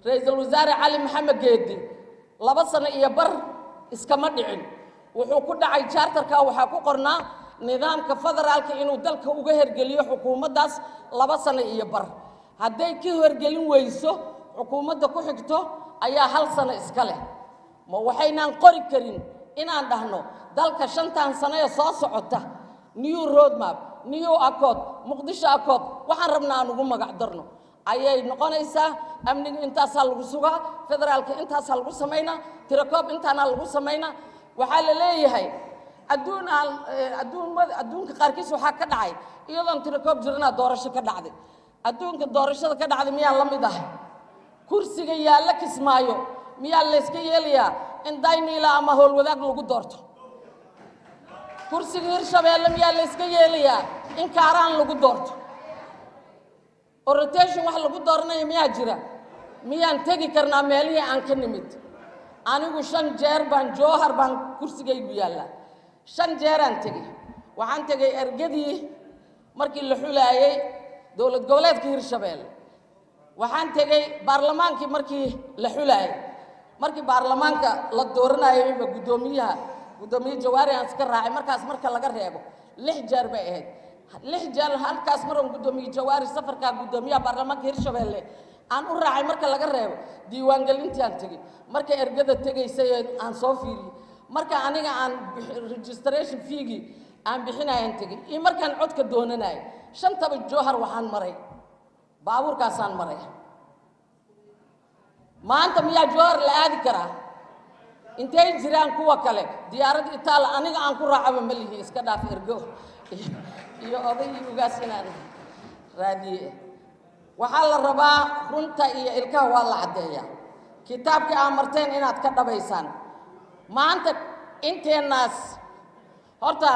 رئيس الوزراء علي محمد جيدي لaba sano iyo bar iskama dhicin wuxuu ku dhacay charterka waxa ku qornaa nidaamka federaalka inuu dalka uga hergeliyo xukuumaddaas laba sano iyo bar hadday ka hergelin weyso xukuumadda ku xigto ayaa hal sano iska leh ma waxaynaan qori karin inaan dhahno dalka shantan sano ee soo socota new roadmap new accord muqdisho accord waxaan rabnaa aan ugu magac darno ayay noqonaysaa amniga intaas lagu sugaa federaalka intaas lagu sameeyna tirakoob intaana lagu sameeyna waxa la leeyahay adduunka qaarkiis waxa ka dhacay iyadoon tirakoob jirna doorasho ka dhacday adduunka doorashada ka dhacday miyaa la mid ah kursiga yaala Kismaayo miyaa la iska yeelayaa in Daynila ama howlwadaag lagu doorto kursiga Hirshabeelle miyaa la iska yeelayaa in Kaaraan lagu doorto rotation wax lagu dooranayo miyaa jira miyaan tagi karnaa meelihii aan ka nimid anigu 5 jeer baan Jowhar baan kursigaygu yaala 5 jeer aan tagay waxaan tagay ergadii markii la xulayay dawlad goboleedka Hirshabeelle waxaan tagay baarlamaankii markii la xulayay markii baarlamaanka la dooranayay gudoomiye Jawaari aan iska raacay markaas marka laga reebo 6 jeer bay ahayd 6 jeer halkaas maran gudoomiye Jawaari safarka gudoomiyaha baarlamaanka Hirshabeelle aan u raacay marka laga reebo diiwaan gelintii aan tagay marka ergada tagaysay aan soo fiiriyay marka aniga aan registration fee aan bixinayaan tagay iyo markaan codka doonanay shantaba Jowhar waxaan maray baabuurkaasaan maray maanta miyaa Jowhar la aadi karaa intay jiraan kuwa kale diyaarad Itaal aniga aan ku raacaba malihi iska dhaaf ergo iyo oday ugaas inaan raadiye waxa la rabaa runta iyo ilkaha waa la cadeeyaa kitaabka aan marteen inaad ka dhabaysaan maanta inteenaas horta